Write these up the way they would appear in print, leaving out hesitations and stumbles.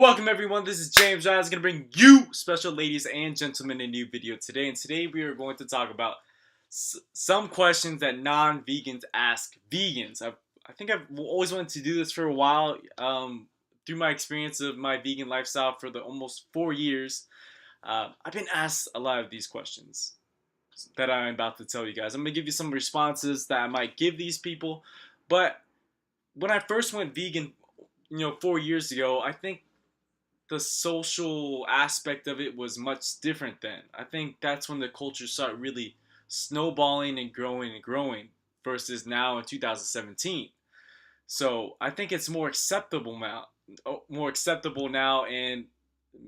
Welcome everyone, this is Jamesrise. I'm going to bring you, special ladies and gentlemen, a new video today. And today we are going to talk about some questions that non-vegans ask vegans. I think I've always wanted to do this for a while. Through my experience of my vegan lifestyle for the almost 4 years, I've been asked a lot of these questions that I'm about to tell you guys. I'm going to give you some responses that I might give these people. But when I first went vegan, 4 years ago, I think the social aspect of it was much different then. I think that's when the culture started really snowballing and growing versus now in 2017. So I think it's more acceptable now, and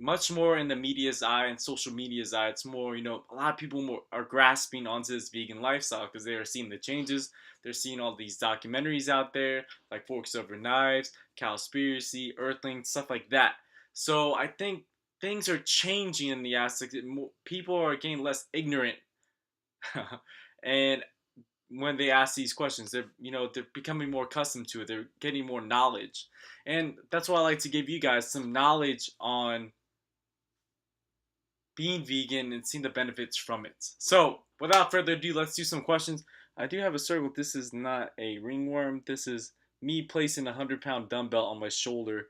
much more in the media's eye and social media's eye. It's more, a lot of people are grasping onto this vegan lifestyle because they are seeing the changes. They're seeing all these documentaries out there like Forks Over Knives, Cowspiracy, Earthling, stuff like that. So I think things are changing in the aspect that people are getting less ignorant, and when they ask these questions, they're becoming more accustomed to it. They're getting more knowledge, and that's why I like to give you guys some knowledge on being vegan and seeing the benefits from it. So without further ado, let's do some questions. I do have a circle. This is not a ringworm. This is me placing a 100-pound dumbbell on my shoulder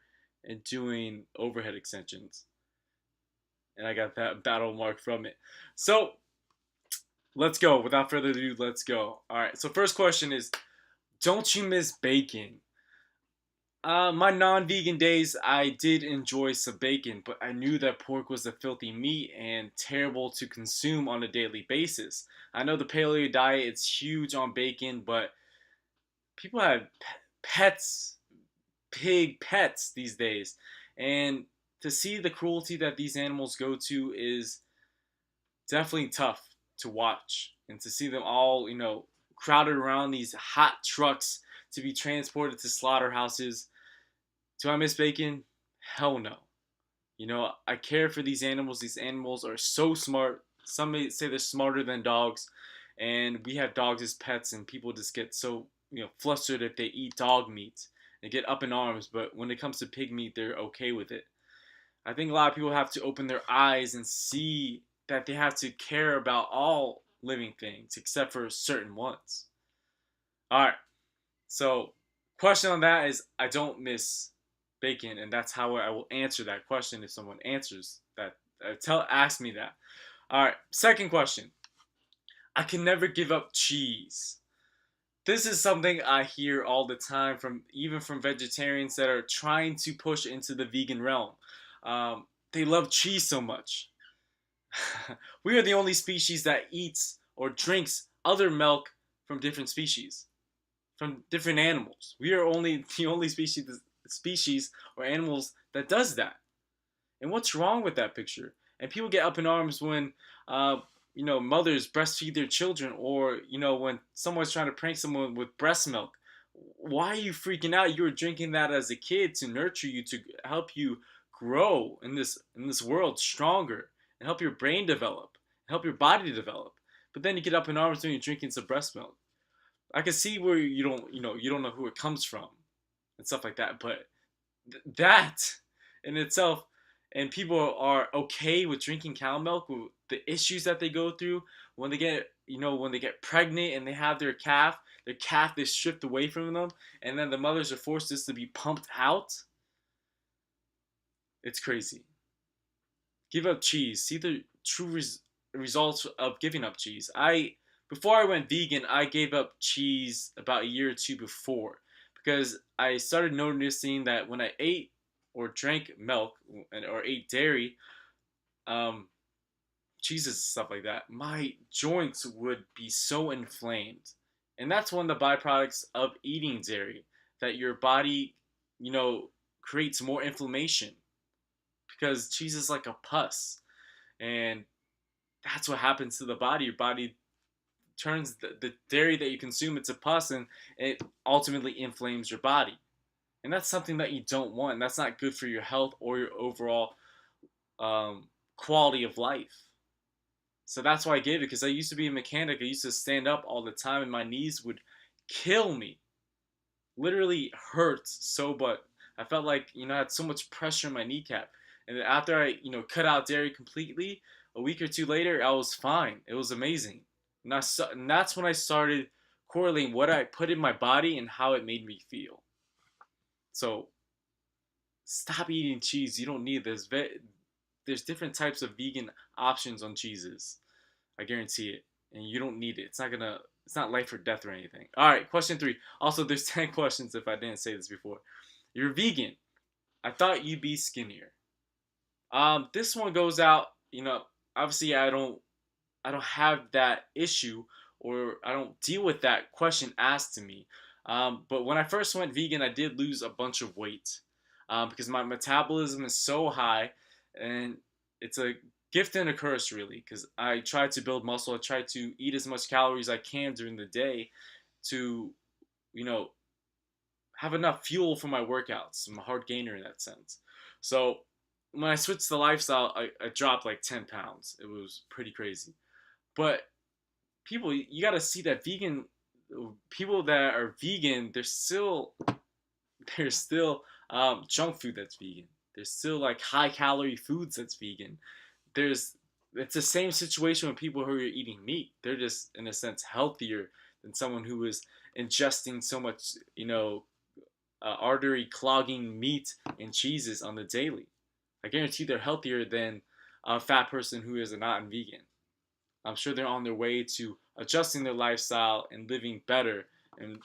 and doing overhead extensions, and I got that battle mark from it. So let's go. Without further ado, let's go. All right, so first question is, don't you miss bacon? My non-vegan days, I did enjoy some bacon, but I knew that pork was a filthy meat and terrible to consume on a daily basis. I know the paleo diet is huge on bacon, but people have pets, pig pets these days, and to see the cruelty that these animals go to is definitely tough to watch, and to see them all crowded around these hot trucks to be transported to slaughterhouses. Do I miss bacon? Hell no. I care for these animals. These animals are so smart. Some may say they're smarter than dogs, and we have dogs as pets, and people just get so flustered if they eat dog meat. They get up in arms, but when it comes to pig meat, they're okay with it. I think a lot of people have to open their eyes and see that they have to care about all living things except for certain ones. Alright, so question on that is, I don't miss bacon, and that's how I will answer that question if someone answers that. Ask me that. Alright, second question. I can never give up cheese. This is something I hear all the time even from vegetarians that are trying to push into the vegan realm. They love cheese so much. We are the only species that eats or drinks other milk from different species, from different animals. We are the only species or animals that does that. And what's wrong with that picture? And people get up in arms when mothers breastfeed their children, or when someone's trying to prank someone with breast milk. Why are you freaking out? You were drinking that as a kid to nurture you, to help you grow in this world stronger, and help your brain develop, help your body develop. But then you get up in arms when you're drinking some breast milk. I can see where you don't know who it comes from and stuff like that, but that in itself, and people are okay with drinking cow milk, with the issues that they go through when they get pregnant and they have their calf is stripped away from them, and then the mothers are forced just to be pumped out. It's crazy. Give up cheese. See the true results of giving up cheese. Before I went vegan, I gave up cheese about a year or two before, because I started noticing that when I ate or drank milk or ate dairy, cheeses and stuff like that, my joints would be so inflamed. And that's one of the byproducts of eating dairy, that your body, creates more inflammation, because cheese is like a pus. And that's what happens to the body. Your body turns the dairy that you consume into pus, and it ultimately inflames your body. And that's something that you don't want. And that's not good for your health or your overall quality of life. So that's why I gave it, because I used to be a mechanic. I used to stand up all the time, and my knees would kill me. Literally hurt so I felt like, I had so much pressure in my kneecap. And then after I, cut out dairy completely, a week or two later, I was fine. It was amazing. And that's when I started correlating what I put in my body and how it made me feel. So stop eating cheese. You don't need this. There's different types of vegan options on cheeses. I guarantee it. And you don't need it. It's not life or death or anything. All right, question 3. Also, there's 10 questions if I didn't say this before. You're vegan. I thought you'd be skinnier. This one goes out, obviously I don't have that issue, or I don't deal with that question asked to me. But when I first went vegan, I did lose a bunch of weight because my metabolism is so high, and it's a gift and a curse, really, because I try to build muscle. I try to eat as much calories I can during the day to, you know, have enough fuel for my workouts. I'm a hard gainer in that sense. So when I switched the lifestyle, I dropped like 10 pounds. It was pretty crazy. But people, you got to see that people that are vegan, there's still junk food that's vegan. There's still like high calorie foods that's vegan. There's It's the same situation with people who are eating meat. They're just in a sense healthier than someone who is ingesting so much, artery clogging meat and cheeses on the daily. I guarantee they're healthier than a fat person who is not vegan. I'm sure they're on their way to adjusting their lifestyle and living better and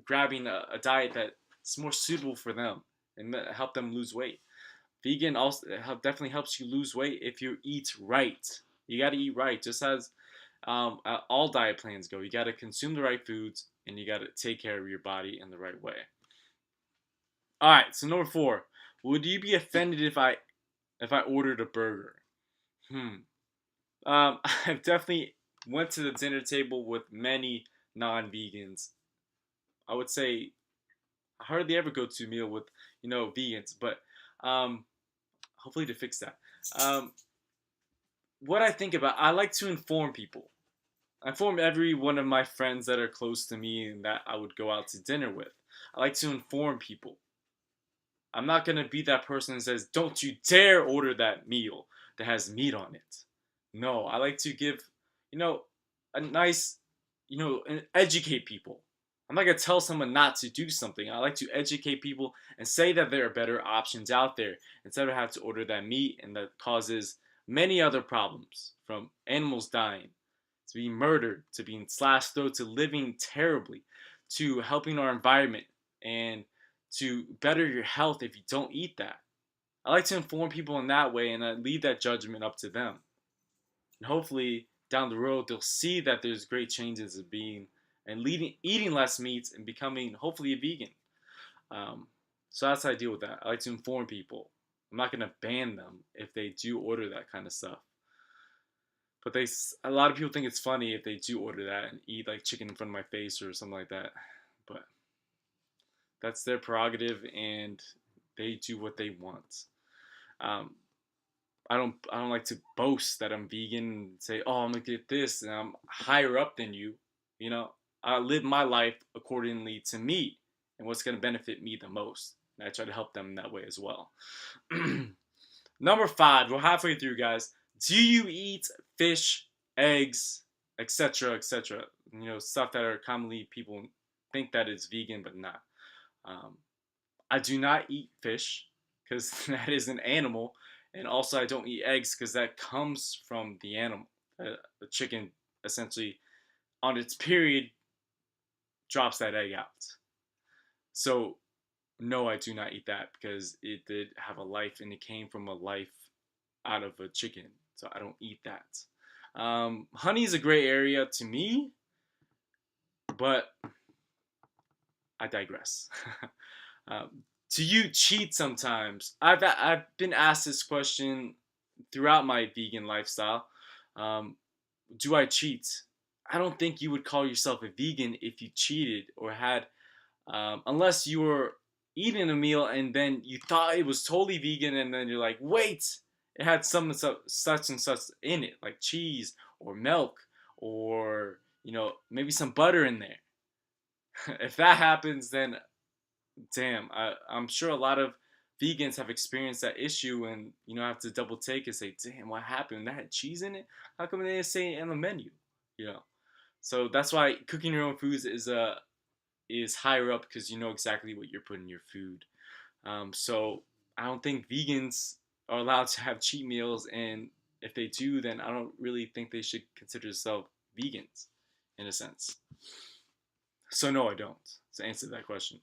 grabbing a diet that's more suitable for them and help them lose weight. Vegan also definitely helps you lose weight if you eat right. You got to eat right, just as all diet plans go. You got to consume the right foods and you got to take care of your body in the right way. All right, so number 4, would you be offended if I ordered a burger? Hmm. I've definitely went to the dinner table with many non-vegans. I would say I hardly ever go to a meal with vegans, but um, hopefully to fix that. Um, what I think about, I like to inform people. I inform every one of my friends that are close to me and that I would go out to dinner with. I like to inform people. I'm not gonna be that person that says, "Don't you dare order that meal that has meat on it." No, I like to give, you know, a nice, and educate people. I'm not gonna tell someone not to do something. I like to educate people and say that there are better options out there instead of having to order that meat and that causes many other problems, from animals dying to being murdered to being slashed throat to living terribly to helping our environment and to better your health if you don't eat that. I like to inform people in that way and I leave that judgment up to them. And hopefully down the road they'll see that there's great changes of being and eating less meat and becoming hopefully a vegan. Um, so that's how I deal with that. I like to inform people. I'm not gonna ban them if they do order that kind of stuff. But a lot of people think it's funny if they do order that and eat like chicken in front of my face or something like that. But that's their prerogative and they do what they want. Um, I don't like to boast that I'm vegan and say, oh, I'm gonna get this and I'm higher up than you. You know, I live my life accordingly to me and what's gonna benefit me the most. And I try to help them in that way as well. Number 5, we're halfway through, guys. Do you eat fish, eggs, etc., etc.? Stuff that are commonly people think that it's vegan, but not. Um, I do not eat fish because that is an animal, and also I don't eat eggs because that comes from the animal. The chicken essentially, on its period, drops that egg out. So no, I do not eat that because it did have a life and it came from a life out of a chicken. So I don't eat that. Honey is a gray area to me, but I digress. Do you cheat sometimes? I've been asked this question throughout my vegan lifestyle. Um, do I cheat? I don't think you would call yourself a vegan if you cheated or had, unless you were eating a meal and then you thought it was totally vegan and then you're like, wait, it had some such and such in it, like cheese or milk or maybe some butter in there. If that happens, then damn, I'm sure a lot of vegans have experienced that issue and have to double take and say, damn, what happened? That had cheese in it? How come they didn't say it on the menu? You know. So that's why cooking your own foods is higher up because you know exactly what you're putting in your food. So I don't think vegans are allowed to have cheat meals, and if they do, then I don't really think they should consider themselves vegans, in a sense. So no, I don't. To answer that question,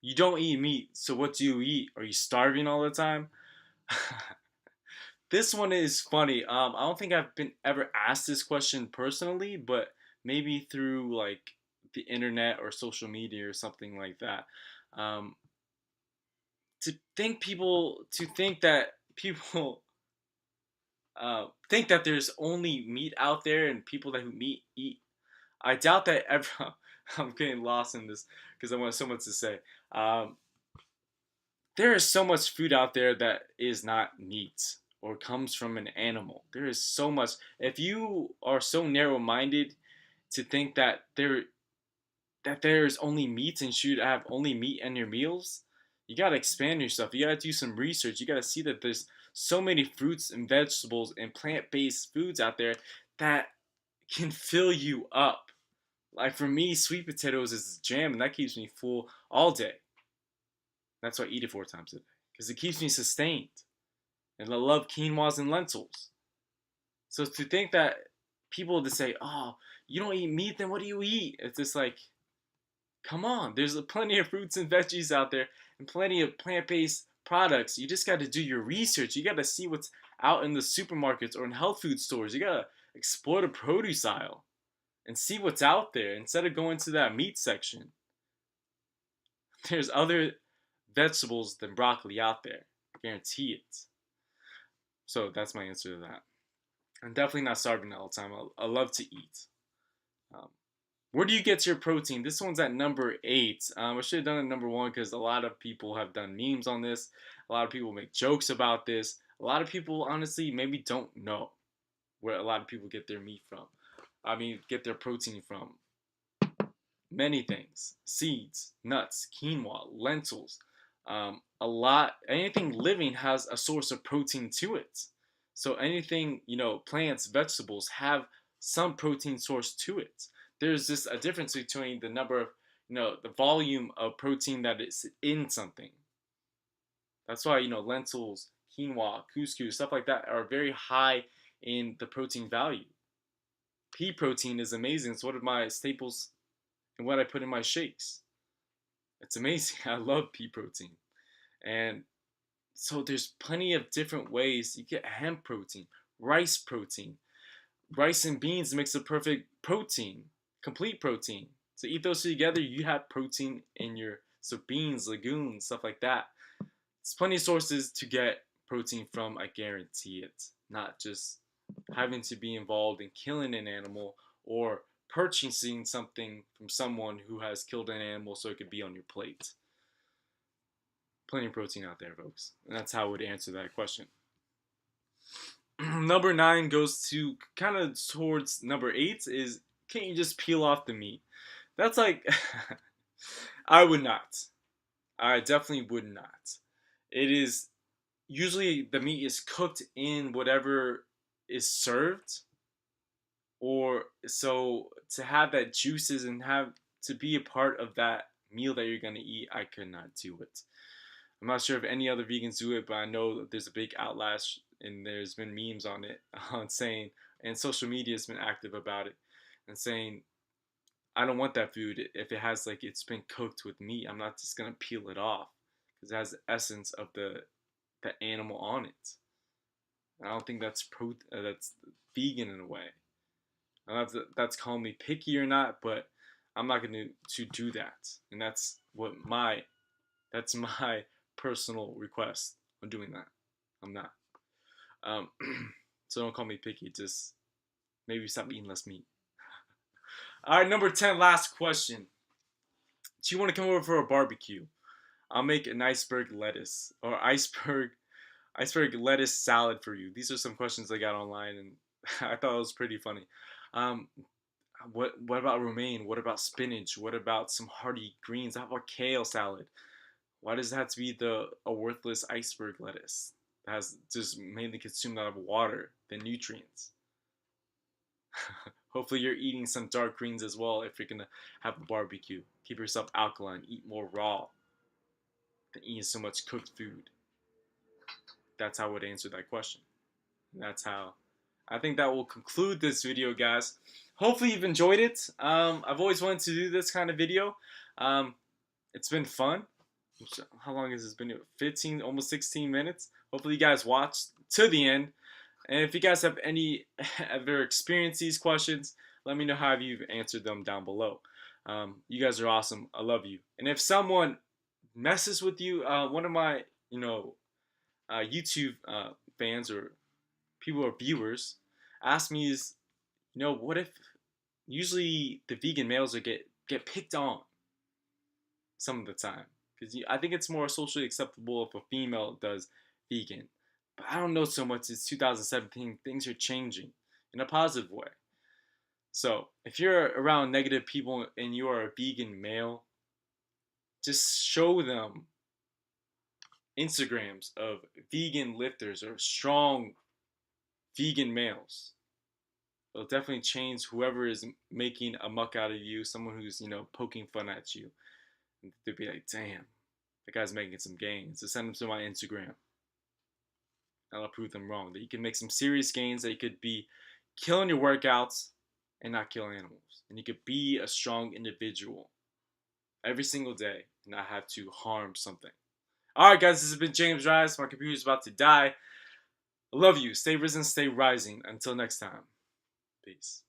you don't eat meat. So what do you eat? Are you starving all the time? This one is funny. I don't think I've been ever asked this question personally, but maybe through like the internet or social media or something like that. Um, to think that people think that there's only meat out there and people that who meat eat. I doubt that ever. I'm getting lost in this because I want so much to say. Um, there is so much food out there that is not meat or comes from an animal. There is so much. If you are so narrow-minded to think that there's only meat and should have only meat in your meals, you gotta expand yourself. You gotta do some research. You gotta see that there's so many fruits and vegetables and plant-based foods out there that can fill you up. Like for me, sweet potatoes is jam, and that keeps me full all day. That's why I eat it 4 times a day because it keeps me sustained. And I love quinoas and lentils. So to think that people to say, "Oh, you don't eat meat, then what do you eat?" It's just like, come on. There's plenty of fruits and veggies out there, and plenty of plant-based products. You just got to do your research. You got to see what's out in the supermarkets or in health food stores. You got to explore the produce aisle and see what's out there instead of going to that meat section. There's other vegetables than broccoli out there. I guarantee it. So that's my answer to that. I'm definitely not starving all the time. I love to eat. Um, where do you get your protein? This one's at number 8. I should have done it number 1 because a lot of people have done memes on this. A lot of people make jokes about this. A lot of people, honestly, maybe don't know where a lot of people get their meat from. I mean, get their protein from. Many things: seeds, nuts, quinoa, lentils. Anything living has a source of protein to it. So anything, plants, vegetables have some protein source to it. There's just a difference between the number of, the volume of protein that is in something. That's why, lentils, quinoa, couscous, stuff like that are very high in the protein value. Pea protein is amazing. It's one of my staples and what I put in my shakes. It's amazing. I love pea protein. And so there's plenty of different ways you get hemp protein, rice protein. Rice and beans makes a perfect protein, complete protein. So eat those two together, you have protein in your so beans, legumes, stuff like that. There's plenty of sources to get protein from, I guarantee it. Not just having to be involved in killing an animal or purchasing something from someone who has killed an animal so it could be on your plate. Plenty of protein out there, folks. And that's how I would answer that question. Number 9 goes to kind of towards number 8 is, can't you just peel off the meat? That's like, I would not. I definitely would not. It is usually the meat is cooked in whatever is served, or so to have that juices and have to be a part of that meal that you're gonna eat, I could not do it. I'm not sure if any other vegans do it, but I know that there's a big outlash and there's been memes on it on saying, and social media has been active about it and saying, I don't want that food if it has like it's been cooked with meat. I'm not just gonna peel it off because it has the essence of the animal on it. I don't think that's vegan in a way. That's calling me picky or not, but I'm not going to do that, and that's my personal request on doing that. I'm not. Um, so don't call me picky. Just maybe stop eating less meat. All right, number 10, last question. Do you want to come over for a barbecue? I'll make an iceberg lettuce or iceberg lettuce salad for you. These are some questions I got online, and I thought it was pretty funny. Um, What about romaine? What about spinach? What about some hearty greens? How about kale salad? Why does it have to be a worthless iceberg lettuce that has just mainly consumed out of water than nutrients? Hopefully you're eating some dark greens as well if you're gonna have a barbecue. Keep yourself alkaline. Eat more raw than eating so much cooked food. That's how I would answer that question. And that's how I think that will conclude this video, guys. Hopefully you've enjoyed it. I've always wanted to do this kind of video. Um, it's been fun. How long has this been? 15, almost 16 minutes. Hopefully you guys watched to the end. And if you guys have any ever experienced these questions, let me know how you've answered them down below. You guys are awesome. I love you. And if someone messes with you, one of my YouTube fans or people or viewers asked me is, what if usually the vegan males are get picked on some of the time, because I think it's more socially acceptable if a female does vegan. But I don't know so much. It's 2017. Things are changing in a positive way. So if you're around negative people and you are a vegan male, just show them Instagrams of vegan lifters or strong vegan males. It'll definitely change whoever is making a muck out of you, someone who's, poking fun at you. They'll be like, damn, that guy's making some gains. So send them to my Instagram. And I'll prove them wrong. That you can make some serious gains, that you could be killing your workouts and not kill animals. And you could be a strong individual every single day and not have to harm something. Alright guys, this has been Jamesrise. My computer's about to die. I love you. Stay risen, stay rising. Until next time. Peace.